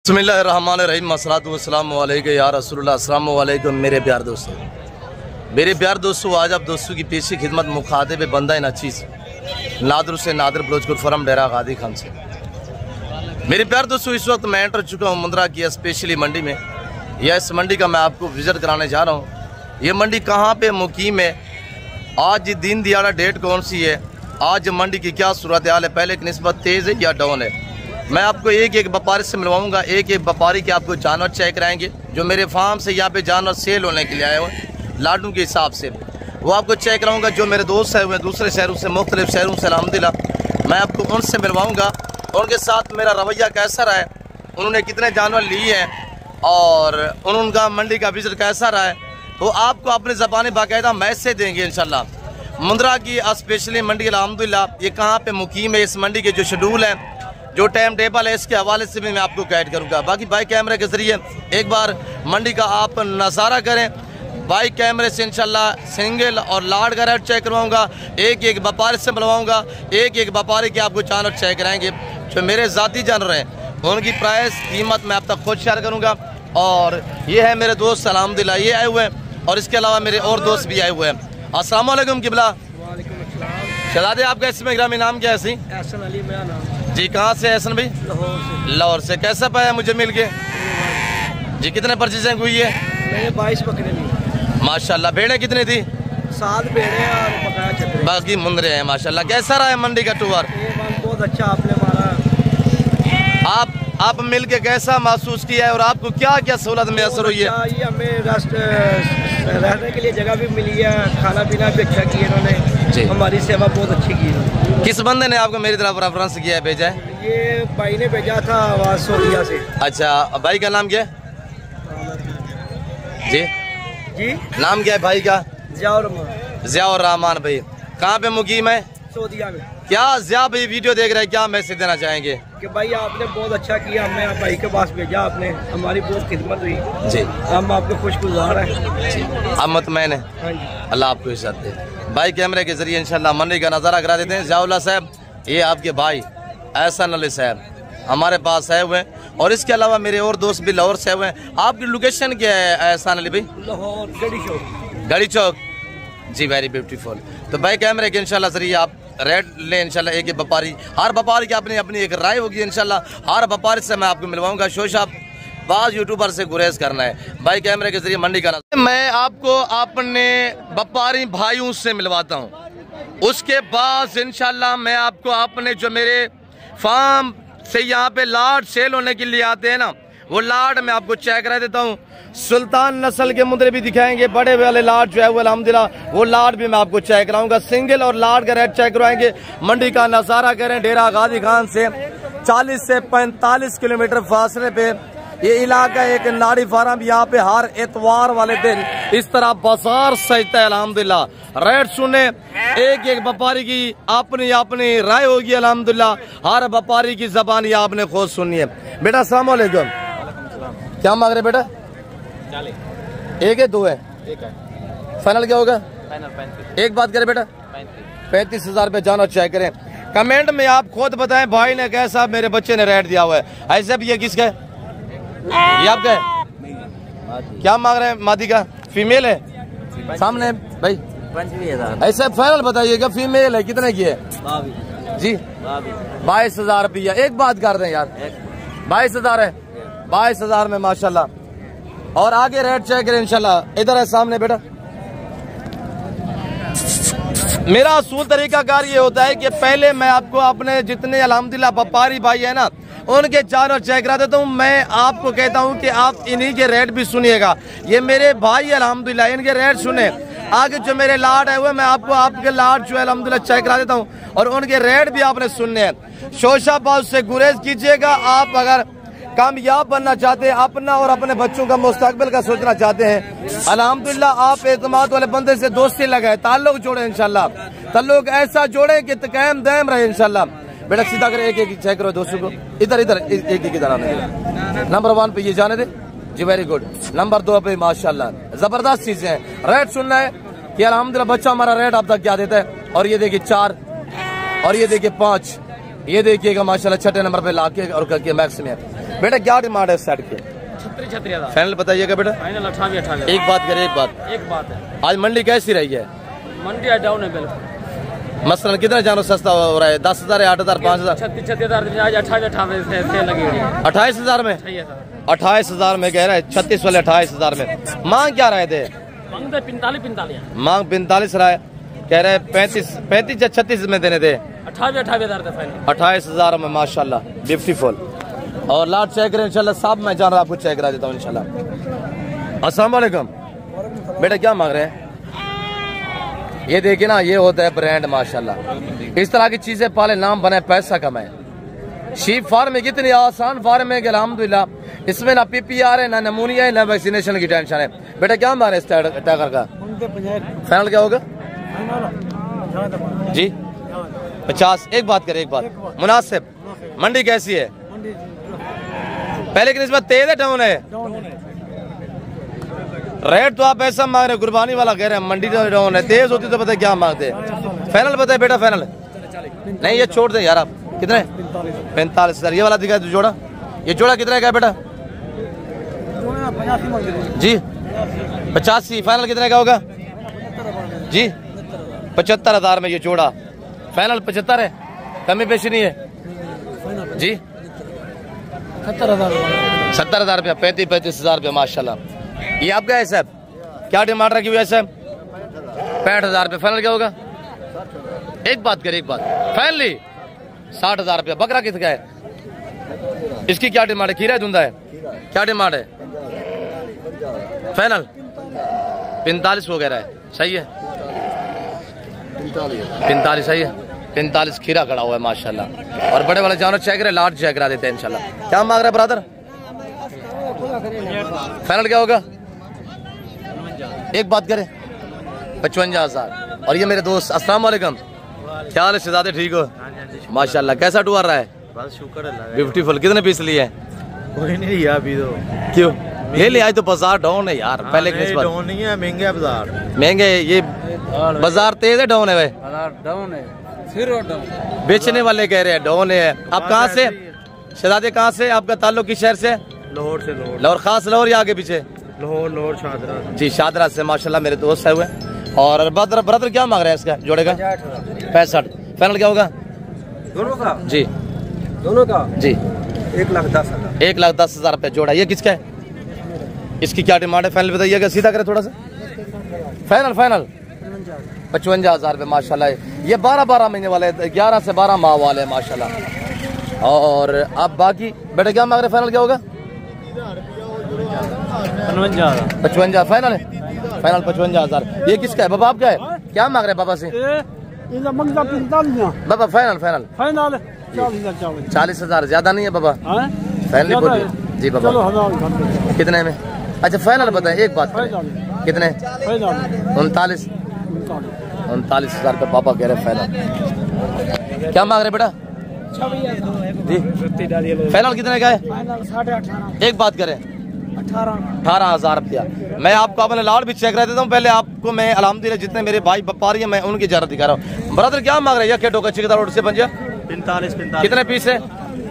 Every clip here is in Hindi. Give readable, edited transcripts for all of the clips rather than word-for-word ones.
बिस्मिल्लाहिर्रहमानिर्रहीम अस्सलातु वस्सलामु अलैका या रसूलुल्लाह। अस्सलामु अलैकुम मेरे प्यार दोस्तों, आज आप दोस्तों की पेशी खिदमत मुखातिब बंदा नाचीज़ नादर से नादर बलोचपुर फरम डेरा गादी खान से। मेरे प्यार दोस्तों, इस वक्त मैं एंटर चुका हूँ मुंद्रा की स्पेशली मंडी में। यह इस मंडी का मैं आपको विज़िट कराने जा रहा हूँ। ये मंडी कहाँ पे मुकीम है, आज दिन दिहाड़ा डेट कौन सी है, आज मंडी की क्या सूरत हाल है, पहले की निस्बत तेज़ है या डाउन है। मैं आपको एक एक व्यापारी से मिलवाऊंगा, एक एक व्यापारी के आपको जानवर चेक कराएंगे जो मेरे फार्म से यहाँ पे जानवर सेल होने के लिए आए हुए लाडू के हिसाब से, वो आपको चेक कराऊंगा। जो मेरे दोस्त आए हुए हैं दूसरे शहरों से, मुख्तलिफ शहरों से, अल्हम्दुलिल्लाह मैं आपको उनसे मिलवाऊंगा। उनके साथ मेरा रवैया कैसा रहा है, उन्होंने कितने जानवर लिए हैं और उनका मंडी का विजिट कैसा रहा है, वो आपको अपनी ज़बानी बाकायदा मैसेज देंगे इंशाल्लाह। मुंद्रा की स्पेशली मंडी अल्हम्दुलिल्लाह ये कहाँ पे मुकीम है, इस मंडी के जो शेड्यूल है, जो टाइम टेबल है, इसके हवाले से भी मैं आपको गाइड करूंगा। बाकी बाइक कैमरे के जरिए एक बार मंडी का आप नज़ारा करें। बाइक कैमरे से इंशाल्लाह सिंगल और लार्ड का रेट चेक करवाऊंगा, एक एक व्यापारी से मिलवाऊंगा, एक एक व्यापारी के आपको जानवर चेक कराएंगे। जो मेरे ज़ाती जानवर हैं उनकी प्राइस कीमत मैं आप तक खुद शेयर करूँगा। और ये है मेरे दोस्त अल्हम्दुलिल्लाह ये आए हुए हैं, और इसके अलावा मेरे और दोस्त भी आए हुए हैं। अस्सलाम वालेकुम किबला। शहजादे आपका इसमें ग्रामी नाम क्या है? एहसन अली मेरा नाम जी। कहाँ से एहसन भाई? लाहौर से। कैसा पाया मुझे मिल के जी? कितने परचेजिंग हुई है? मैंने 22 बकरे ली माशाल्लाह। भेड़े कितनी थी? 7 भेड़े और बकरा छतरी, बाकी मुंदरे हैं माशाल्लाह। कैसा रहा है मंडी का टूर? बहुत अच्छा आपने मारा। आप मिल के कैसा महसूस किया है और आपको क्या क्या सहूलत मैसर हुई है? ये हमें रहने के लिए जगह भी मिली है, खाना पीना भी अच्छा किया इन्होंने, हमारी सेवा बहुत अच्छी की है। किस बंदे ने आपको मेरी तरफ रेफरेंस किया है, भेजा है? ये भाई ने भेजा था आवाज सोरिया से। अच्छा, भाई का नाम क्या है जी? जी नाम क्या है भाई का? ज़ियाउर रहमान भाई। कहाँ पे मुकीम है? सऊदीया में। क्या ज़िया भाई वीडियो देख रहे हैं, क्या मैसेज देना चाहेंगे? कि भाई आपने बहुत अच्छा किया, हमें भाई के पास भेजा आपने, हमारी बहुत खिदमत हुई जी, हम आपके खुशगुजार हैं जी। अब मुतमैन है, अल्लाह आपको इज्जत दे। भाई कैमरे के जरिए इंशाल्लाह मंडी का नज़ारा करा देते हैं। ज़ियाउल्लाह साहब, ये आपके भाई एहसन अली साहब हमारे पास आए हुए हैं, और इसके अलावा मेरे और दोस्त भी लाहौर से आए हुए हैं। आपकी लोकेशन क्या है एहसन अली भाई? लाहौर गढ़ी चौक जी, वेरी ब्यूटीफुल। तो भाई कैमरे के इंशाल्लाह जरिए आप रेट ले इंशाल्लाह। एक व्यापारी, हर व्यापारी की अपनी अपनी एक राय होगी इंशाल्लाह। हर व्यापारी से मैं आपको मिलवाऊंगा। शोशा बाज यूट्यूबर से गुरेज करना है, भाई कैमरे के जरिए मंडी का मैं आपको अपने व्यापारी भाइयों से मिलवाता हूँ। उसके बाद इंशाल्लाह मैं आपको अपने जो मेरे फार्म से यहाँ पे लाड सेल होने के लिए आते हैं ना, वो लाड मैं आपको चेक करा देता हूँ। सुल्तान नस्ल के मुंदरे भी दिखाएंगे, बड़े वाले लाड जो है वो अल्हम्दुलिल्लाह वो लाड भी मैं आपको चेक कराऊंगा। सिंगल और लाड का रेट चेक करवाएंगे। मंडी का नज़ारा करें। डेरा गादी खान से 40 से 45 किलोमीटर फासले पे ये इलाका एक नाड़ी फार्म। यहाँ पे हर एतवार वाले दिन इस तरह बाजार सजता है अल्हम्दुलिल्लाह। रेट सुने, एक एक व्यापारी की अपनी अपनी राय होगी अल्हम्दुलिल्लाह। हर व्यापारी की जबानी आपने खुद सुननी है। बेटा अस्सलाम वालेकुम, क्या मांग रहे बेटा? 40। एक है, 2 है? एक है। फाइनल क्या होगा? फाइनल 35। एक बात करें बेटा, 35,000 रुपये जाना चेक करें। कमेंट में आप खुद बताएं भाई ने कैसा मेरे बच्चे ने रेट दिया हुआ है। ऐसे भी ये किसका है? ये आपका है? क्या मांग रहे हैं? मादी का? फीमेल है सामने भाई? 25,000। ऐसे फाइनल बताइएगा, फीमेल है। कितने की है जी? 22,000 रुपया। एक बात कर दें यार, 22,000 है, 22,000 में माशाल्लाह। और आगे रेट चेक करें इंशाल्लाह। इधर है सामने बेटा। मेरा असूल तरीकाकार ये होता है कि पहले मैं आपको अपने जितने अल्हम्दुलिल्लाह व्यापारी भाई है ना, उनके जानवर चेक करा देता हूँ। मैं आपको कहता हूँ कि आप इन्हीं के रेट भी सुनिएगा। ये मेरे भाई अल्हम्दुलिल्लाह इनके रेट सुने। आगे जो मेरे लाड है वो मैं आपको आपके लाड जो है अल्हम्दुलिल्लाह चेक करा देता हूँ, और उनके रेट भी आपने सुनने हैं। शोशाबाज से गुरेज कीजिएगा। आप अगर कामयाब बनना चाहते हैं, अपना और अपने बच्चों का मुस्तकबिल का सोचना चाहते हैं, अल्हम्दुलिल्लाह आप एतमाद वाले बंदे से दोस्ती लगाए, ताल्लुक जोड़े इंशाल्लाह। ताल्लुक ऐसा जोड़े कि कायम दायम रहे इंशाल्लाह। बेटा सीधा कर, एक एक चेक करो दोस्तों को। इधर इधर एक एक इधर आने दे। नंबर 1 पे ये जाने दे जी, वेरी गुड। नंबर 2 पे माशाल्लाह जबरदस्त चीजें हैं। रेट सुनना है कि अल्हम्दुलिल्लाह बच्चा हमारा रेट अब तक क्या देता है। और ये देखिए 4, और ये देखिए 5, ये देखिएगा माशाल्लाह छठे नंबर पे लाके और करके मैक्स में। बेटा क्या डिमांड है इस सेट के? 36,000 फाइनल बताइएगा बेटा। फाइनल 28,000। एक बात करें, एक बात है, आज मंडी कैसी रही है? मंडी डाउन है बिल्कुल। मसलन कितना जानो सस्ता हो रहा है? 10,000, 8,000, 5,000? 36,000 आज 28 से लगी हुई है। 28,000 में? 28,000 में कह रहा है, 36 वाले 28,000 में। मांग क्या रहे थे? मांग 45 मांग 45 रहा है, कह रहे 35 या 36 में देने थे। 28,000 था फाइनल। 28,000 में माशाल्लाह ब्यूटीफुल। और लाट चेक करें इंशाल्लाह, साहब मैं जान रहा आपको चेक करा देता हूँ इंशाल्लाह। अस्सलाम वालेकुम बेटा, क्या मांग रहे हैं? ये देखिए ना, ये होता है ब्रांड माशाल्लाह। इस तरह की चीजें पाले, नाम बने, पैसा कमाए। शीप फार्मिंग इतनी आसान फार्म है कि अल्हम्दुलिल्लाह इसमें ना PPR है, ना नमूनिया है, ना वैक्सीनेशन की टेंशन है। बेटा क्या मांग रहे हैं इस टाइगर का? फाइनल क्या होगा जी? 50। एक बात करें, एक बात मुनासिब। मंडी कैसी है? पहले की निस्बत तेज है डाउन है? रेट तो आप ऐसा मांग रहे हैं, कुर्बानी वाला कह रहे हैं मंडी तो डाउन है। तेज होती तो पता क्या मांगते? फाइनल बताए बेटा, फाइनल नहीं, ये छोड़ दे यार आप। कितने? 45,000। ये वाला दिखा जोड़ा, ये जोड़ा कितने का है बेटा जी? 85। फाइनल कितने का होगा जी? 75,000 में ये जोड़ा। फाइनल 75 है, कमी पेशी नहीं है जी? 70,000 रुपया, 35,000 रुपया माशाल्लाह। ये आपका है साहब? क्या डिमांड रखी हुई है साहब? 65,000 रुपया। फाइनल क्या होगा? एक बात करें, एक बात फाइनली 60,000 रुपया। बकरा किसका है? इसकी क्या डिमांड है? खीरा है, धुंधा है? क्या डिमांड है? फाइनल 45 वगैरह है, सही है? 45 सही है। 45 खीरा खड़ा हुआ है माशाल्लाह। और बड़े वाले जानवर चेक करे, लाट चेक करा देते हैं इंशाल्लाह। क्या मांग रहे हैं ब्रदर? फाइनल क्या होगा? एक बात करें, 55,000। और ये मेरे दोस्त, अस्सलाम वालेकुम, क्या हाल है शहजादे? ठीक हो माशाल्लाह। कैसा टूर रहा है? बस शुक्र है। ब्यूटीफुल। कितने पीस लिए हैं? कोई नहीं लिया अभी तो। क्यों ले लिया? आज तो बाजार डाउन है यार। पहले की निस्बत डाउन नहीं है, महंगे है बाजार। महंगे? ये बाजार तेज है डाउन है भाई? डाउन है, फिर डाउन। बेचने वाले कह रहे हैं डाउन है। आप कहाँ से शहजादे? कहाँ से? आपका ताल्लुक किस शहर से? लाहौर से। लाहौर खास लाहौर या आगे पीछे? लाहौर शादरा जी, शादरा से माशाल्लाह मेरे दोस्त है हुए। और ब्रदर क्या मांग रहे हैं इसका जोड़े का? 65। फाइनल क्या होगा? दोनों का जी? दोनों का जी 1,10,000। 1,10,000 रुपया जोड़ा। ये किसका है? इसकी क्या डिमांड है? फाइनल बताइएगा, सीधा करें थोड़ा सा। फाइनल 55,000 रुपये माशाल्लाह। ये 12 महीने वाले, 11 से 12 माह वाले माशाल्लाह। और अब बाकी बेटा क्या मांग रहे? फाइनल क्या होगा? 55 फाइनल है। फाइनल 55,000। ये किसका है बाबा? आपका है? क्या मांग रहे हैं बाबा से? बाबा फाइनल 40,000। ज्यादा नहीं है बाबा? फाइनल बोलिए जी बाबा। कितने में? अच्छा फाइनल बताएं, एक बात कितने? 39,000 रुपये पापा कह रहे फाइनल। क्या मांग रहे बेटा जी? फाइनल कितने का है? एक बात करें, 18,000 रुपया। मैं आपको अपने लाड़ भी चेक कर देता हूँ। पहले आपको मैं अल्हम्दुलिल्लाह जितने मेरे भाई व्यापारी हैं मैं उनकी जरूरत दिखा रहा हूँ। ब्रदर क्या मांग रहे हैं? क्या टोका चिकदार रोड से पंजा? 45। कितने पीस है?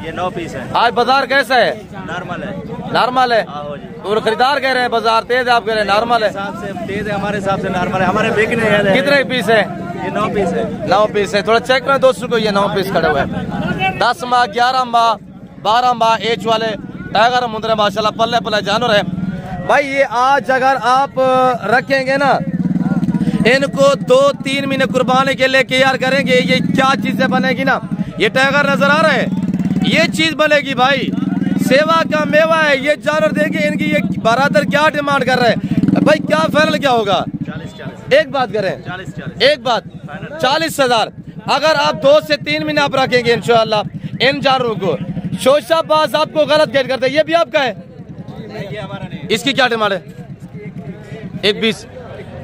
ये 9 पीस है। आज बाजार कैसा है? नॉर्मल है। नॉर्मल है? और खरीदार कह रहे हैं बाजार तेज है, आप कह रहे हैं नॉर्मल है? तेज है, हमारे हिसाब से नॉर्मल है। हमारे बिकने हैं। कितने पीस है? ये 9 पीस है। 9 पीस है। थोड़ा चेक करें दोस्तों को, ये 9 पीस खड़े हुए हैं। 10 माह, 11 माह, 12 माह एज वाले टाइगर मुंदरे माशाल्लाह पल्ले पल्ले जानवर है भाई। ये आज अगर आप रखेंगे ना, इनको 2-3 महीने कुर्बानी के लिए तैयार करेंगे, ये क्या चीजें बनेगी ना। ये टाइगर नजर आ रहे हैं, ये चीज बनेगी भाई। सेवा का मेवा है ये जानवर। देखिए इनकी ये बरादर क्या डिमांड कर रहे हैं भाई? क्या फाइनल क्या होगा? 40। एक बात करें, 40। एक बात 40,000। अगर आप 2 से 3 महीने आप रखेंगे इंशाल्लाह इन जानवरों को। शोशाबाज आपको गलत गेट करते हैं। ये भी आपका है? ये हमारा नहीं। इसकी क्या डिमांड है? एक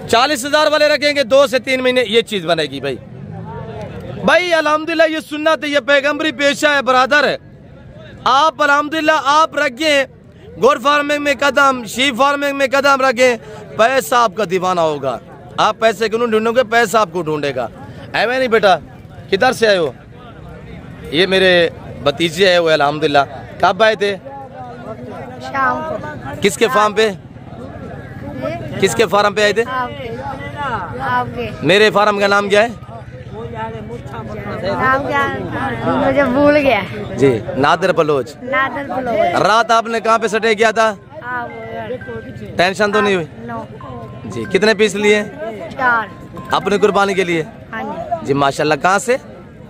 40,000 वाले रखेंगे 2 से 3 महीने, ये चीज बनेगी भाई। भाई अल्हम्दुलिल्लाह ये सुन्नत है, ये पैगंबरी पेशा है ब्रदर। आप अल्हम्दुलिल्लाह आप रखें गोर फार्मिंग में कदम, शीप फार्मिंग में कदम रखें, पैसा आपका दीवाना होगा। आप पैसे क्यों ढूंढोगे? पैसा आपको ढूंढेगा। ऐवे नहीं बेटा, किधर से आए हो? ये मेरे भतीजे है वो अल्हम्दुलिल्लाह। कब आए थे? शाम को। किसके फार्म पे? किसके फार्म पे आए थे? आपके। मेरे फार्म का नाम क्या है? नाम क्या? मुझे भूल गया। जी, नादिर बलोच। नादिर बलोच। रात आपने कहाँ पे स्टे किया था? टेंशन तो नहीं हुई? नो। जी, कितने पीस लिए? 4। अपनी कुर्बानी के लिए? हाँ जी माशाल्लाह। कहाँ से?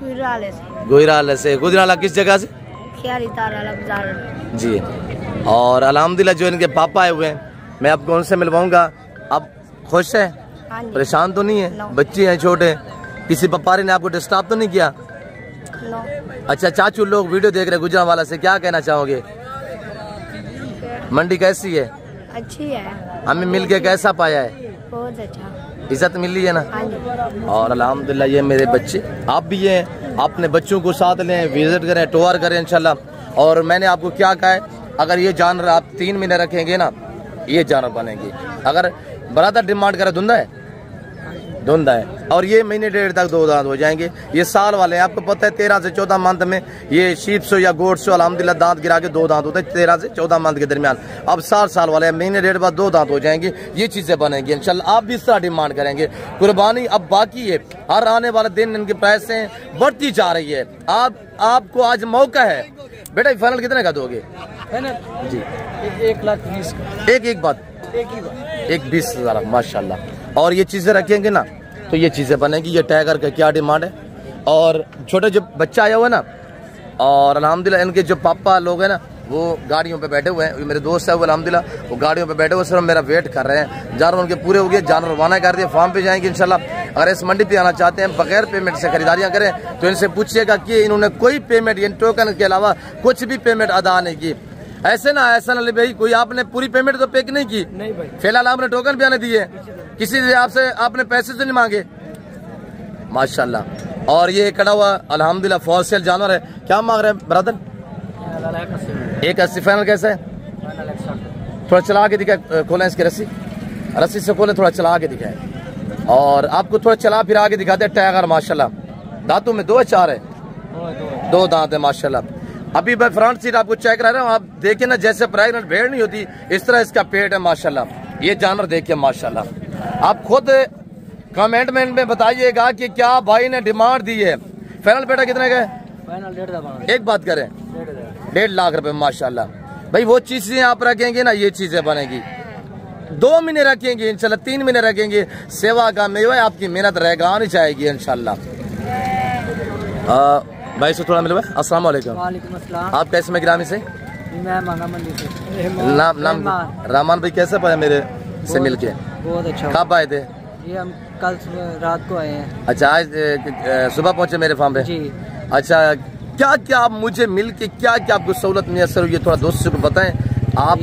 गुजराले से। गुजराला से। गुजराला किस जगह से? खियारी तारा बाजार। जी। और अल्हम्दुलिल्लाह जो इनके पापा आए हुए हैं, मैं आपको उनसे मिलवाऊंगा। आप खुश हैं? परेशान तो नहीं है? बच्चे हैं छोटे, किसी व्यापारी ने आपको डिस्टर्ब तो नहीं किया? नो। अच्छा, चाचू लोग वीडियो देख रहे हैं गुजरावाला से, क्या कहना चाहोगे? मंडी कैसी है? अच्छी है। हमें मिल के कैसा पाया है? बहुत अच्छा। इज्जत मिली है ना? हाँ। और अल्हम्दुलिल्लाह ये मेरे बच्चे, आप भी हैं, अपने बच्चों को साथ लें, विजिट करें, टूर करें इंशाल्लाह। और मैंने आपको क्या कहा है, अगर ये जानवर आप 3 महीने रखेंगे ना, ये जानवर बनेंगे। अगर बराबर डिमांड करे धुंधा है, धुंधा है। और ये महीने 1.5 तक 2 दांत हो जाएंगे। ये साल वाले हैं, आपको पता है 13 से 14 मंथ में ये शीप्स या गोट्स अल्हम्दुलिल्लाह दांत गिरा के 2 दांत होते हैं 13 से 14 मंथ के दरमियान। अब 7 साल वाले हैं, महीने 1.5 बाद 2 दांत हो जाएंगे। ये चीजें बनेंगी इंशाल्लाह। आप भी इस तरह डिमांड करेंगे। कुर्बानी अब बाकी है, हर आने वाले दिन इनके पैसे बढ़ती जा रही है। आपको आज मौका है। बेटा फाइनल कितने का दोगे? जी 1,20,000 एक बात 1,20,000 माशाल्लाह। और ये चीजें रखेंगे ना तो ये चीजें बनेगी। ये टाइगर का क्या डिमांड है। और छोटे जो बच्चा आया हुआ है ना, और अल्हम्दुलिल्लाह इनके जो पापा लोग हैं ना, वो गाड़ियों पे बैठे हुए हैं। मेरे दोस्त है वो अल्हम्दुलिल्लाह वो गाड़ियों पे बैठे हुए सिर्फ मेरा वेट कर रहे हैं। जानवर उनके पूरे हो गए, जानवर रवाना कर दिए, फार्म पे जाएंगे इंशाल्लाह। अगर इस मंडी पे आना चाहते हैं, बगैर पेमेंट से खरीदारियां करें, तो इनसे पूछिएगा कि इन्होंने कोई पेमेंट इन टोकन के अलावा कुछ भी पेमेंट अदा नहीं की। ऐसा ना भाई कोई आपने पूरी पेमेंट तो पे नहीं की। नहीं भाई, फिलहाल आपने टोकन भी आने दिए, किसी से आपसे आपने पैसे तो नहीं मांगे माशाल्लाह। और ये खड़ा हुआ अल्हम्दुलिल्लाह फॉर सेल जानवर है। क्या मांग रहे हैं ब्रदर? 1,80 फाइनल कैसे है? थोड़ा चला के दिखाए, खोलें इसकी रस्सी से खोले, थोड़ा चला के दिखाए। और आपको थोड़ा चला फिर आगे दिखाते हैं। टाइगर माशाल्लाह दांतों में 2 है 4 है? 2 दांत है माशाल्लाह। अभी मैं फ्रंट सीट आपको चेक करा रहा हूँ, आप देखिए ना, जैसे प्रेग्नेंट भेड़ नहीं होती इस तरह इसका पेट है माशाल्लाह। ये जानवर देखिए माशाल्लाह। आप खुद कमेंट में बताइएगा कि क्या भाई ने डिमांड दी है। फाइनल बेटा कितने का? फाइनल 1,50,000। एक बात करें, 1.5 लाख रुपए माशाल्लाह। भाई वो चीजें आप रखेंगे ना, ये चीजें बनेगी। 2 महीने रखेंगे इंशाल्लाह, 3 महीने रखेंगे, सेवा का मेवा आपकी मेहनत रहेगा नहीं जाएगी इंशाल्लाह। भाई से थोड़ा मिलवा। अस्सलाम वालेकुम। वालेकुम अस्सलाम। आप कैसे में गिरामी से? मैं मांगा मंडी से। नाम रहमान भाई। कैसे पाया मेरे से मिलके? बहुत अच्छा। कब आए थे? ये हम कल रात को आए हैं। अच्छा, आज सुबह पहुंचे मेरे फार्म पे? जी। अच्छा, क्या क्या आप मुझे मिल के क्या क्या आपको सहूलत मैसर हुई है, थोड़ा दोस्तों को बताएं। आप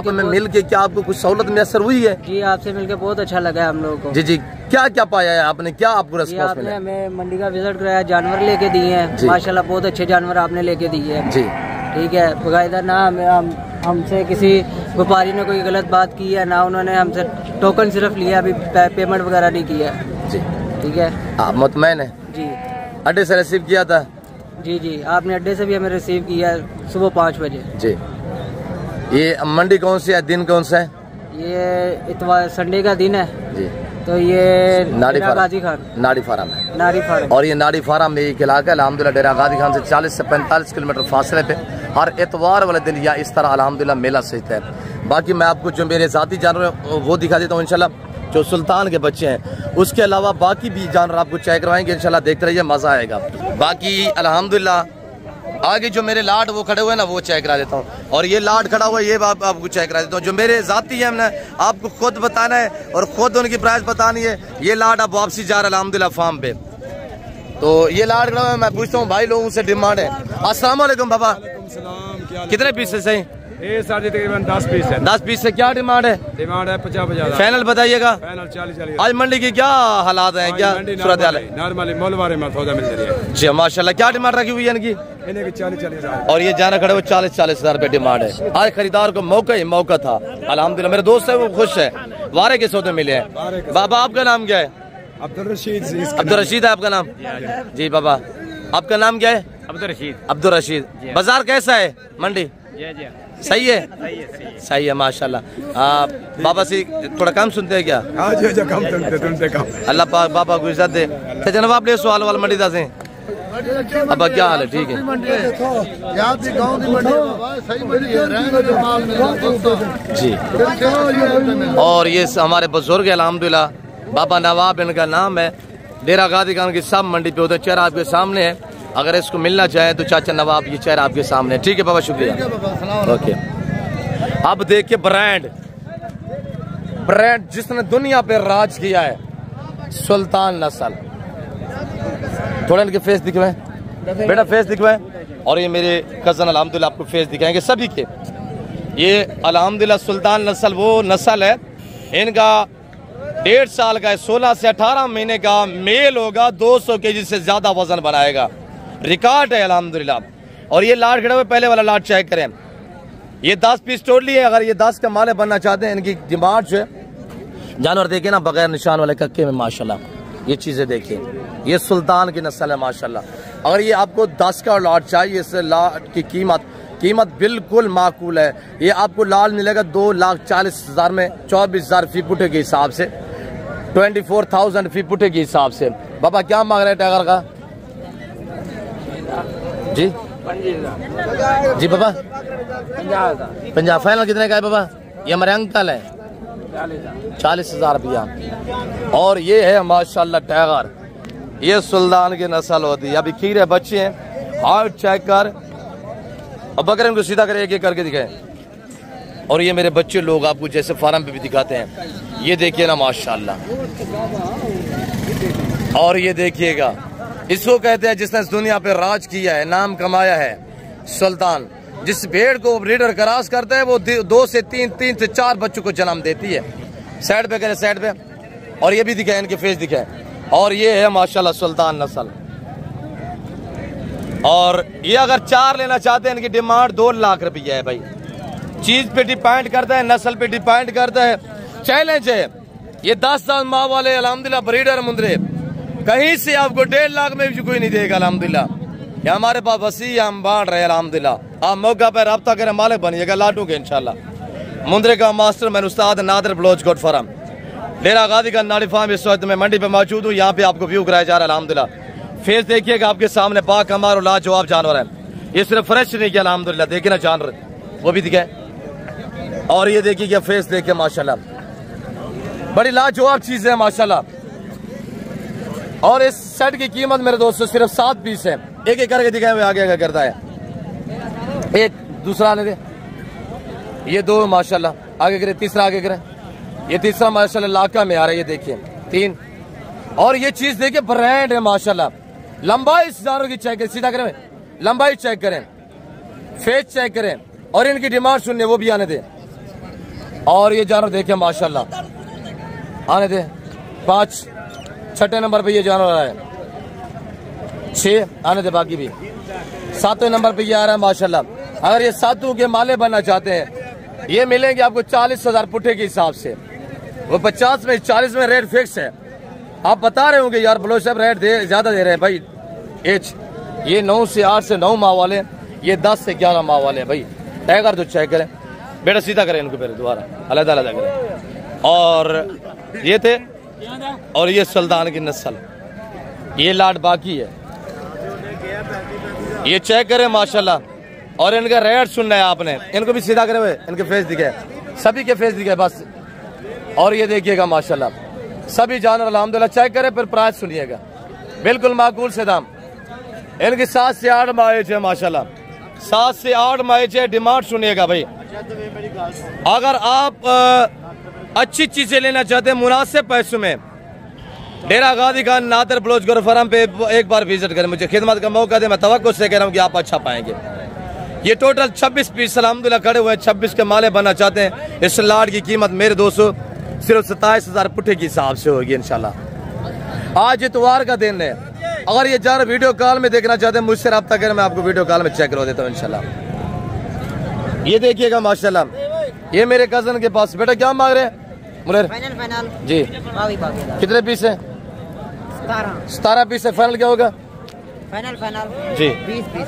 में मिल के क्या आपको कुछ सहूलत मैसर हुई है? जी, आपसे मिलकर बहुत अच्छा लगा हम लोगों को। जी, क्या क्या पाया है आपने, क्या आपको रिस्पॉन्स मिला? हमें मंडी का विजिट कराया, जानवर लेके दिए हैं माशाल्लाह, बहुत अच्छे जानवर आपने लेके दिए हैं। जी ठीक है, बकायदा ना हमसे किसी व्यापारी ने कोई गलत बात की है ना, उन्होंने हमसे टोकन सिर्फ लिया, अभी पेमेंट वगैरह नहीं किया। जी ठीक है, आप मुतमैन है? जी। अड्डे से रिसीव किया था? जी, आपने अड्डे से भी हमें रिसीव किया सुबह 5 बजे। जी। ये मंडी कौन सी है, दिन कौन सा है? ये इतवार संडे का दिन है जी। तो ये नाड़ी गाजी खान नाड़ी फार्म है। नाड़ी फार्म। और ये नाड़ी फार्म में एक इलाका है अल्हम्दुलिल्लाह, डेरा गाजी खान से 40 से 45 किलोमीटर फासले पे हर एतवार वाले दिन या इस तरह अल्हम्दुलिल्लाह मेला सजता है। बाकी मैं आपको जो मेरे जाती जानवर वो दिखा देता हूँ इंशाल्लाह, जो सुल्तान के बच्चे हैं। उसके अलावा बाकी भी जानवर आपको चेक करवाएंगे इंशाल्लाह, देखते रहिए, मजा आएगा। बाकी अल्हम्दुलिल्लाह आगे जो मेरे लाड वो खड़े हुए ना, वो चेक करा देता हूँ। और ये लाड खड़ा हुआ है, ये आपको चेक करा देता हूँ। जो मेरे जाती है, हमने आपको खुद बताना है और खुद उनकी प्राइस बतानी है। ये लाड अब वापसी जा रहा है अल्हम्दुलिल्लाह फार्म पे। तो ये लाड खड़ा हुआ है, मैं पूछता हूँ भाई लोगों से डिमांड है। अस्सलाम वालेकुम बाबा, कितने पीस है? सही ये साढ़े तकरीबन 10 पीस है। 10 पीस से क्या डिमांड है? डिमांड है 50,000। फाइनल बताइएगा। फाइनल 40,000। आज मंडी की क्या हालात हैं, क्या सूरत हाल है? नॉर्मली मोलवारे में सौदा मिल रही है। जी माशाल्लाह। क्या डिमांड रखी हुई है इनकी? इन्हें की 40,000। और ये जाना खड़े हुए 40,000 रुपए डिमांड है। आज खरीदार को मौका था अल्हम्दुलिल्लाह। मेरे दोस्त है वो खुश है, वारे के सौदे मिले हैं। बाबा आपका नाम क्या है? अब्दुल रशीद। अब्दुल रशीद है आपका नाम? जी बाबा, आपका नाम क्या है? अब्दुल रशीद। अब्दुल रशीद। बाजार कैसा है मंडी? सही है, सही है माशाल्लाह। बाबा से थोड़ा कम सुनते हैं क्या? हाँ जी, जो कम सुनते कम। अल्लाह पाक बाबा को इज्जत दे। तो जनाब आप ले सवाल वाल मंडी दासे अब क्या हाल है? ठीक है जी। और ये हमारे बुजुर्ग है अल्हम्दुलिल्लाह, बाबा नवाब इनका नाम है। डेरा गादी खान की सब मंडी पे होता है। चेहरा आपके सामने है, अगर इसको मिलना चाहे तो चाचा नवाब ये चेहरा आपके सामने है। ठीक है बाबा, शुक्रिया। ओके, अब देखिए ब्रांड जिसने दुनिया पे राज किया है, सुल्तान नस्ल। थोड़ा इनके फेस दिखवाएं बेटा, फेस दिखवाएं। और ये मेरे कजन अल्हम्दुलिल्लाह आपको फेस दिखाएंगे सभी के। ये अल्हम्दुलिल्लाह सुल्तान नस्ल वो नस्ल है, इनका 1.5 साल का है, 16 से 18 महीने का मेल होगा, 200 केजी से ज्यादा वजन बनाएगा, रिकॉर्ड है अल्हम्दुलिल्लाह। और ये लाट खड़ा हुआ, पहले वाला लाट चेक करें, ये 10 पीस टोटली है। अगर ये 10 का माले बनना चाहते हैं, इनकी डिमांड जो है, जानवर देखे ना बगैर निशान वाले कक्के में माशाल्लाह, ये चीजें देखिए, ये सुल्तान की नस्ल है माशाल्लाह। अगर ये आपको 10 का लाट चाहिए, इस लाट की कीमत बिल्कुल माकूल है। ये आपको लाल मिलेगा 2,40,000 में, 24,000 फी पुटे के हिसाब से, 24,000 फी पुटे के हिसाब से। बाबा क्या मांग रहे हैं टाइगर का? जी जी बाबा 50। फाइनल कितने का है बाबा? ये हमारे अंकल है, 40,000 रुपया। और ये है माशाल्लाह टाइगर, ये सुल्तान की नस्ल होती है। अभी खीरे बच्चे हैं, हार्ट चेक कर। अब बकरे इनको सीधा करे, एक एक करके दिखाए। और ये मेरे बच्चे लोग आपको जैसे फार्म पे भी दिखाते हैं, ये देखिए ना माशाल्लाह। और ये देखिएगा, इसको कहते हैं जिसने इस दुनिया पे राज किया है, नाम कमाया है, सुल्तान। जिस भेड़ को ब्रीडर क्रॉस करता है वो 2 से 3 से 4 बच्चों को जन्म देती है। साइड पे करें, साइड पे। और ये भी दिखाए, इनके फेस दिखाए। और ये है माशाल्लाह सुल्तान नस्ल। और ये अगर 4 लेना चाहते हैं, इनकी डिमांड 2 लाख रुपया है भाई। चीज पे डिपेंड करता है, नस्ल पे डिपेंड करता है, चैलेंज है। ये 10 साल माँ वाले अल्हम्दुलिल्लाह ब्रीडर मुंदरे, कहीं से आपको 1.5 लाख में भी कोई नहीं देगा अल्हम्दुलिल्लाह। ये हमारे पास वसी, हम बांट रहे हैं अल्हम्दुलिल्लाह। आप मौका पर रब्ता करें, मालिक बनिएगा लाटू के इंशाल्लाह। मुंदरे का मास्टर मैन उस्ताद नादिर ब्लोच कोट फॉरम, डेरा गादी का नाड़ी फार्म। इस वक्त मैं मंडी पे मौजूद हूँ, यहाँ पे आपको व्यू कराया जा रहा है अल्हम्दुलिल्लाह। फेस देखिएगा आपके सामने, पाक हमार और लाजवाब जानवर है। ये सिर्फ फ्रेश नहीं किया अल्हम्दुलिल्लाह, देखिए ना जानवर वो भी दिखे। और ये देखिए क्या फेस देखिए माशाल्लाह, बड़ी लाजवाब चीज है माशाल्लाह। और इस सेट की कीमत मेरे दोस्तों सिर्फ 7 पीस है। एक एक करके दिखाए हुए आगे क्या करता है। एक दूसरा आने दे, ये 2 माशाल्लाह, आगे करे, तीसरा आगे करे, ये तीसरा माशाल्लाह लाका में आ रहा है, ये देखिए 3। और ये चीज देखिए ब्रांड है माशाल्लाह। लंबाई इस जानवर की चेक करें, सीधा करें, लंबाई चेक करें, फेस चेक करें। और इनकी डिमांड सुनने, वो भी आने दे। और ये जानवर देखिए माशाल्लाह, आने दे। 5 छठे नंबर पे ये जानवर आ रहा है, 6 आने दे, बाकी भी 7वें नंबर पे ये आ रहा है माशाल्लाह। अगर ये 7 के माले बनना चाहते हैं, ये मिलेंगे आपको 40,000 पुट्ठे के हिसाब से। वो 50 में 40 में रेट फिक्स है। आप बता रहे होंगे यार ब्लोच साहब रेट ज्यादा दे रहे हैं भाई। एच ये 9 से 8 से 9 माह वाले, ये 10 से 11 माह वाले भाई। टाइगर तो चेक करें बेटा, सीधा करें इनको पहले, दोबारा अलग अलग करें। और ये थे, और ये सुल्तान की नस्ल, ये लाट बाकी है, ये चेक करें माशाल्लाह। और इनका रेट सुनना है आपने, इनको भी सीधा करे हुए, इनके फेस दिखे, सभी के फेस दिखे बस। और ये देखिएगा माशाल्लाह, सभी जानवर अल्हम्दुलिल्लाह चेक करें, फिर प्राइस सुनिएगा, बिल्कुल माकूल से दाम। इनकी 7 से 8 माइज है माशाल्लाह, 7 से 8 माइज है। डिमांड सुनिएगा भाई, अगर आप अच्छी चीजें लेना चाहते हैं मुनासिब पैसों में, डेरा गादी खान नादिर ब्लोच कोट फॉरम पे एक बार विजिट करें, मुझे खिदमत का मौका दे। मैं तवक्को से कह रहा हूँ कि आप अच्छा पाएंगे। ये टोटल 26 पीस अल्हम्दुलिल्लाह खड़े हुए हैं, 26 के माले बनना चाहते हैं। इस लाट की कीमत मेरे दोस्तों सिर्फ 27,000 पुट्ठे के हिसाब से होगी इंशाल्लाह। आज इतवार का दिन है, अगर ये जानवर वीडियो कॉल में देखना चाहते हैं मुझसे रब्ता करें, मैं आपको वीडियो कॉल में चेक करवा देता हूँ इंशाल्लाह। ये देखिएगा माशाल्लाह, ये मेरे कजन के पास। बेटा क्या मांग रहे हैं मुनेर? फाइनल जी कितने पीस है? 17 पीस है। फाइनल क्या होगा? फाइनल जी 20 पीस।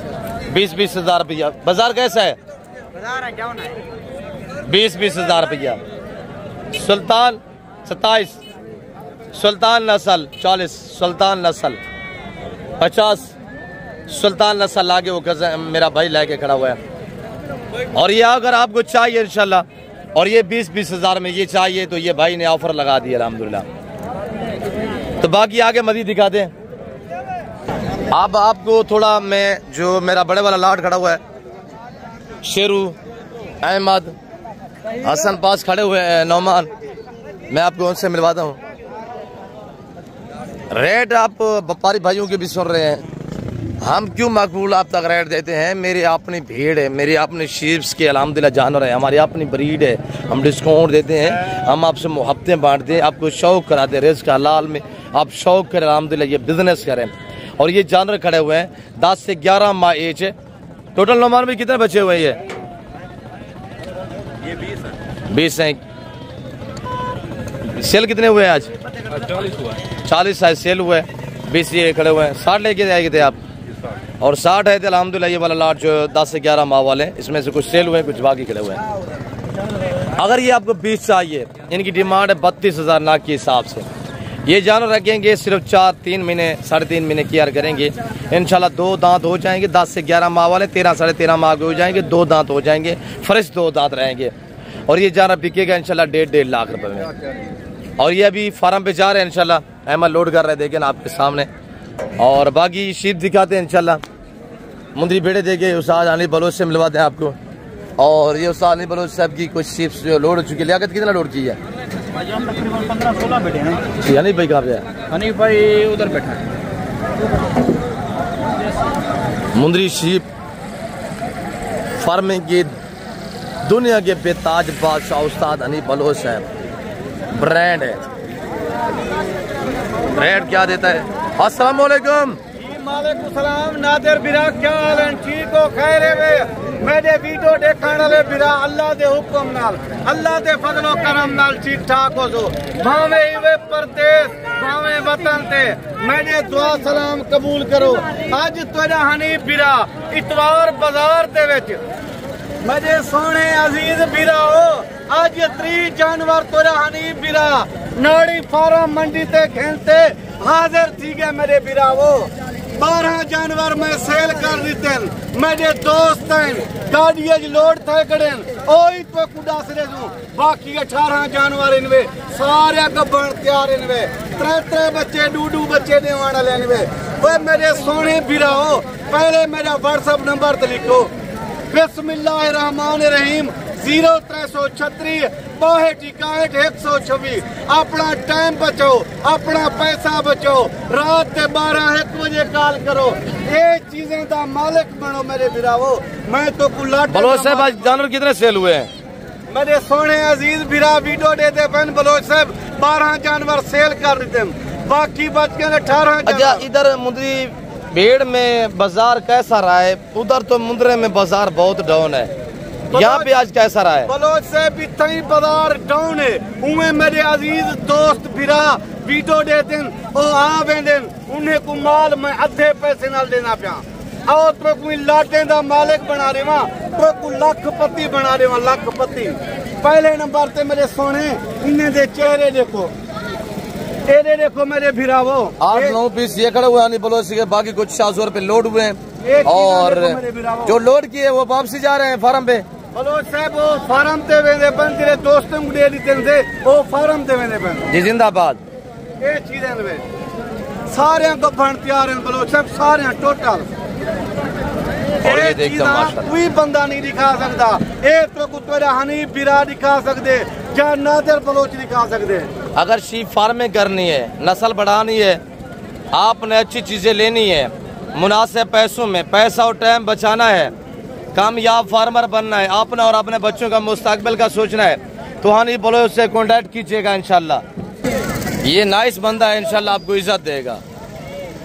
20,000 रुपया। बाजार कैसा है? 20,000 रुपया। सुल्तान 27, सुल्तान नस्ल 40, सुल्तान नस्ल 50, सुल्तान नस्ल आगे वो मेरा भाई लेके खड़ा हुआ है। और ये अगर आपको चाहिए इंशाल्लाह, और ये 20,000 में ये चाहिए तो ये भाई ने ऑफर लगा दिया अल्हम्दुलिल्लाह। तो बाकी आगे मजीद दिखा दें। अब आपको थोड़ा मैं जो मेरा बड़े वाला लाट खड़ा हुआ है, शेरू, अहमद, हसन पास खड़े हुए हैं, नौमान, मैं आपको उनसे मिलवाता हूँ। रेट आप व्यापारी भाइयों के भी सुन रहे हैं, हम क्यों मकबूल आप तक रेट देते हैं। मेरी अपनी भीड़ है, मेरी अपनी शीप्स के अल्हम्दुलिल्लाह जानवर है, हमारी अपनी ब्रीड है, हम डिस्काउंट देते हैं, हम आपसे मुहब्बतें बांटते हैं, आपको शौक कराते हैं रिज़्क़ हलाल में, आप शौक करें अल्हम्दुलिल्लाह, ये बिजनेस करें। और ये जानवर खड़े हुए हैं 10 से 11 माह एज है। टोटल नौमान में कितने बचे हुए हैं? ये 20 हैं। सेल कितने हुए आज? 40 हुआ है। 40 है सेल हुए, 20 ये खड़े हुए हैं। 60 लेके आए थे आप, और 60 है थे अल्हम्दुलिल्लाह। ये वाला लाट जो 10 से 11 माह वाले, इसमें से कुछ सेल हुए, कुछ बाकी खड़े हुए हैं। अगर ये आपको 20 चाहिए, इनकी डिमांड है 32,000 नाक के हिसाब से। ये जानवर रखेंगे सिर्फ 3 महीने 3.5 महीने केयर करेंगे, इंशाल्लाह 2 दांत हो जाएंगे। 10 से 11 माह वाले 13 साढ़े 13 माह के हो जाएंगे, 2 दांत हो जाएंगे, फ्रेश 2 दांत रहेंगे। और ये जानवर बिकेगा इंशाल्लाह 1.5 लाख रुपए में। और ये अभी फार्म पे जा रहे हैं इंशाल्लाह, अहमद लोड कर रहे हैं, देखें आपके सामने। और बाकी शीप दिखाते हैं इंशाल्लाह, मुंदरी बेड़े देखे उस्ताद अली बलोच से मिलवाते हैं आपको। और ये उस्ताद अली बलोच साहब की कुछ शीप्स जो लोड हो चुकी है। लियाकत कितना लोड की है? तकरीबन 15-16 बैठे हैं। हनीफ भाई कहाँ पे है? हनीफ भाई उधर बैठा है। मुंदरी शीप फार्मिंग की दुनिया के बेताज बादशाह उस्ताद हनीफ बलोच है, ब्रांड है। ब्रांड क्या देता है? अस्सलाम वालेकुम। वालेकुम सलाम। नादिर बिरा क्या हाल है? ठीक हो? खैर है? मेरे वीडियो देखने वाले बिरा अल्लाह दे हुक्म नाल, अल्लाह दे फजलो करम नाल ठीक ठाक हो सो, भावे इवे परदेस भावे वतन ते मेरे दुआ सलाम कबूल करो। आज तेरा हनीफ बिरा इतवार बाजार दे विच मेरे सोने अजीज बिरा हो, आज 30 जानवर तेरा हनीफ बिरा नाड़ी फार्म मंडी ते खेलते हाजिर थी गए मेरे बिरा वो। 12 जानवर मैं सेल कर दीते, मेरे दोस्त हैं गाड़ी लोड थे खड़े, ओही तो कुड़ा सिरे दूं। बाकी 18 जानवर इनवे सारे गब्बन तैयार इनवे, 3 बच्चे 2 बच्चे देवाना लेनवे। वो मेरे सोने बिराओ, पहले मेरा व्हाट्सएप नंबर तो लिखो, बिस्मिल्लाहिर्रहमानिर्रहीम 0336 62 126। अपना टाइम बचाओ, अपना पैसा बचाओ, रात के 12-1 बजे कॉल करो। ये चीजें का मालिक बनो मेरे बिरावो। मैं तो कुल्ला बलोच साहब आज जानवर कितने सेल हुए हैं? मेरे सोने अजीज बिरा वीडियो देते बहन बलोच साहब 12 जानवर सेल कर देते, बाकी बच गए 18 अच्छा, जानवर। इधर मुंदरी भीड़ में बाजार कैसा रहा है? उधर तो मुंदरे में बाजार बहुत डाउन है, यहाँ पे आज कैसा रहा है? बलोच से भी तई बाजार डाउन है। उन्हें मेरे अजीज दोस्त बिरा वीडियो देते ओ आ वेंदे, उन्हें को माल मैं अद्धे पैसे नाल देना पिया। आओ तो कोई लाटे दा मालिक बना रहे वहां, तो कोई लखपति बना रहे वहां, लखपति। पहले नंबर ते मेरे सोने इन्हें दे चेहरे देखो, ये देखो मेरे भिरावो। 8-9 पीस ये खड़े हुए हैं बलोच के, बाकी कुछ 700 रुपए लोड हुए हैं, और जो लोड किए वो वापसी जा रहे हैं फार्म पे। बलोच साहब वो फार्म ते वेंदे बन, तेरे दोस्तों को दे दीते थे वो फार्म ते वेंदे बन जी। जिंदाबाद। ये चीजें वे सारे को बन तैयार हैं बलोच साहब, सारे टोटल। और ये देखो माशाल्लाह, कोई बंदा नहीं दिखा सकता, एक तो तेरा हनीफ बिरा दिखा सकते, या नादिर बलोच दिखा सकते। अगर शीप फार्मिंग करनी है, नस्ल बढ़ानी है, आपने अच्छी चीजें लेनी है, मुनासिब पैसों में, पैसा और टाइम बचाना है, कामयाब फार्मर बनना है, आपने और अपने बच्चों का मुस्तकबिल का सोचना है, तो हनीफ बलोच से कॉन्टेक्ट कीजिएगा इंशाल्लाह। ये नाइस बंदा है, इंशाल्लाह आपको इज्जत देगा।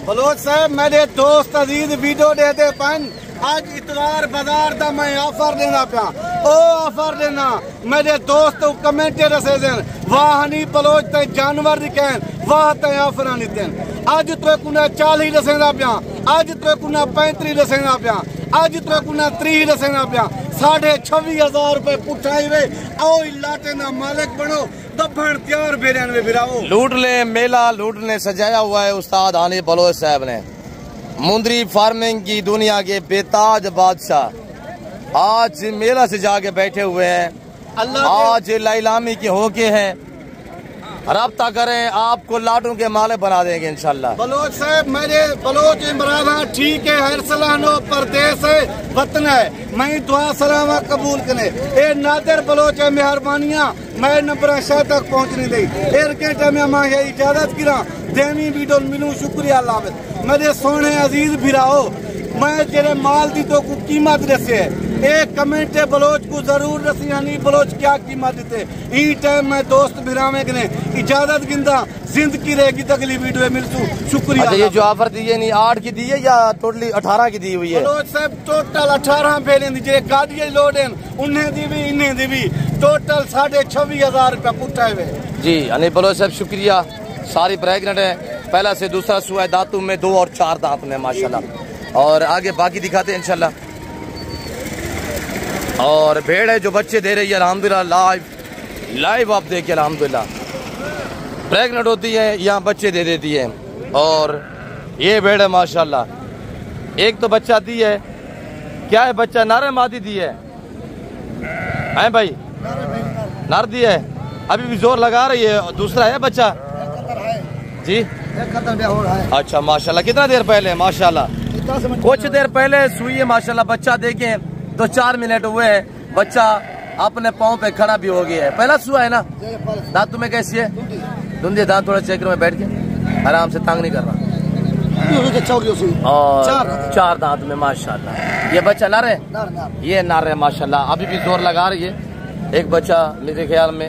बलोच साहब मेरे दोस्त अजीज वीडियो देते पन, आज इतवार बाजार दा मैं ऑफर देना पिया, ओ ऑफर देना मेरे दोस्त कमेंट रसे देन, वाह हनीफ बलोच ते जानवर दिखें, वाह ते ऑफर नितें। आज तो कुना 40 दसेंदा पिया, आज तो कुना 35 दसेंदा पिया, अज तक उन्हें 3 दसना पिया 26,500 रुपए पुठाई वे आओ इलाटे ना मालिक बनो दफन तैयार बेरन वे बिराओ। लूट ले मेला लूटने सजाया हुआ है उस्ताद हानी बलोच साहब ने। मुंदरी फार्मिंग की दुनिया के बेताज बादशाह आज मेला से जाके बैठे हुए हैं। आज लाइलामी के होके हैं, रब्ता करें आपको लाडू के माले बना देंगे इंशाल्लाह। बलोच साहब मेरे बलोच इमरान ठीक है, हर सलानो परदेश है वतन है, मैं दुआ सलामा कबूल करे। ए नादर बलोच है मेहरबानियां मैं नंबर शाह तक पहुंचने दी एयरकेट में मां ये इजाजत गिरा देवी वीडियो मिलूं शुक्रिया अल्लाह मेरे सोने अजीज भिराओ। मैं जेरे माल दी तो कीमत दसे एक कमेंट बलोच को जरूर दसी हनी बलोच क्या कीमत देते ई टाइम मैं दोस्त भिरावे ने इजाजत गिंदा जिंदगी रहेगी तगली वीडियो मिलतू शुक्रिया। अच्छा ये जो ऑफर दी है नहीं 8 की दी है या टोटली 18 की दी हुई है? बलोच साहब टोटल 18 बेले दी जे गाड़ी लोड हैं उन्हें दी भी इन्हें दी भी टोटल 26,500 रुपया पुट्टा है जी। हनी बलोच साहब शुक्रिया। सारी प्रेग्नेंट है, पहला से दूसरा सुआ है, दांतों में 2 और 4 दांत में माशाल्लाह। और आगे बाकी दिखाते हैं इंशाल्लाह। और भेड़ है जो बच्चे दे रही है अल्हम्दुलिल्लाह लाइव आप देखिए अल्हम्दुलिल्लाह। प्रेग्नेंट होती है यहाँ बच्चे दे देती है। और ये भेड़ है माशाल्लाह। एक तो बच्चा दी है, क्या है बच्चा नारे मादी दी है भाई, नार दी है, अभी भी जोर लगा रही है। दूसरा है बच्चा जी अच्छा माशाल्लाह। कितना देर पहले माशाल्लाह कुछ देर पहले सुई है माशाल्लाह। बच्चा देखें तो 4 मिनट हुए हैं, बच्चा अपने पाँव पे खड़ा भी हो गया है। पहला सुआ है ना। दांत तुम्हें कैसी है? धुंधे दांत थोड़ा चेक करो, मैं बैठ के आराम से तंग नहीं कर रहा। और 4 दांत में माशाल्लाह। ये बच्चा नर है, ये नर है माशाल्लाह। अभी भी जोर लगा रही है। एक बच्चा मेरे ख्याल में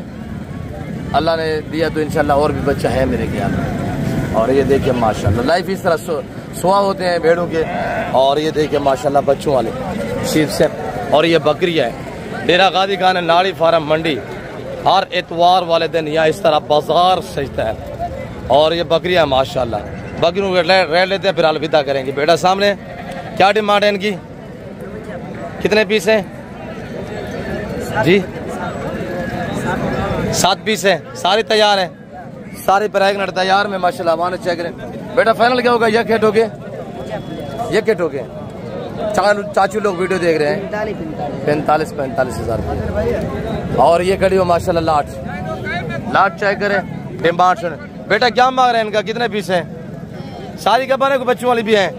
अल्लाह ने दिया तो इंशाल्लाह और भी बच्चा है मेरे ख्याल में। और ये देखिए माशाल्लाह लाइफ इस तरह सुआ होते हैं भेड़ों के। और ये देखिए माशाल्लाह बच्चों वाले शीप से। और ये बकरियाँ है डेरा गादी खान नाड़ी फार्म मंडी हर इतवार वाले दिन यहाँ इस तरह बाजार सजता है। और ये बकरियाँ माशाल्लाह बकरियों के रेट लेते हैं फिर अलविदा करेंगे। बेटा सामने क्या डिमांड है इनकी? कितने पीस हैं जी? 7 पीस है, सारी तैयार है, सारी प्रेग्नेंट तैयार में माशाल्लाह। माने चेक करें बेटा फाइनल क्या होगा? ये खेट हो गए, ये खेट हो गए। चाचू लोग वीडियो देख रहे हैं 45,000 रुपये। और ये खड़ी हो माशाल्लाह लाट चेक करें डिमांड सुने। बेटा क्या मांग रहे हैं इनका? कितने पीस हैं? सारी कबाने को बच्चों वाली भी हैं,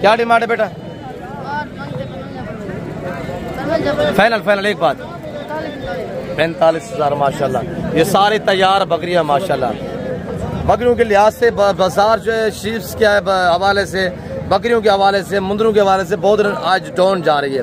क्या डिमांड है बेटा? फाइनल एक बात 45,000 माशाल्लाह। ये सारी तैयार बकरियां माशाल्लाह। बकरियों के लिहाज से बाजार जो है शीप्स के हवाले से, बकरियों के हवाले से, मुंदरों के हवाले से बहुत आज डाउन जा रही है।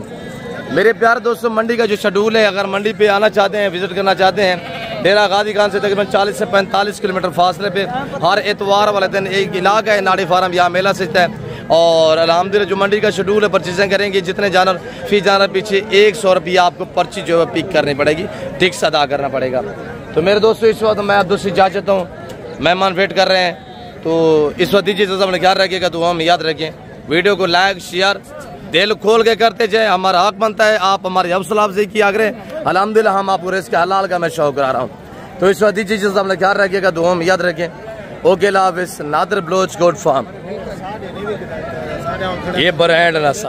मेरे प्यारे दोस्तों मंडी का जो शेड्यूल है, अगर मंडी पे आना चाहते हैं, विजिट करना चाहते हैं, डेरा गादी खान से तकरीबन 40 से 45 किलोमीटर फासले पे हर इतवार वाले दिन एक इलाका है नाड़ी फार्म, यहाँ मेला सजता है। और अल्हम्दुलिल्लाह जो मंडी का शेड्यूल है, परचेजिंग करेंगे जितने जानवर फी जानवर पीछे 100 रुपया आपको पर्ची जो है पिक करनी पड़ेगी, टैक्स अदा करना पड़ेगा। तो मेरे दोस्तों इस वक्त मैं दूसरी इजाजत हूँ, मेहमान वेट कर रहे हैं। तो इस वक्त दीजिए तो अपने ख्याल रखिएगा, तो हम याद रखें वीडियो को लाइक शेयर दिल खोल के करते जाए, हमारा हक बनता है। आप हमारी हौसला अफजाई किया करें, अल्हम्दुलिल्लाह हम आपको रिज़्क़ हलाल का मैं शौक करा रहा हूँ। तो इस वक्त दीजिए तो अपने ख्याल रखिएगा, तो हम याद रखें। ओके हाफिज़। नादर बलोच गोट फार्म ये ब्रांड नसा।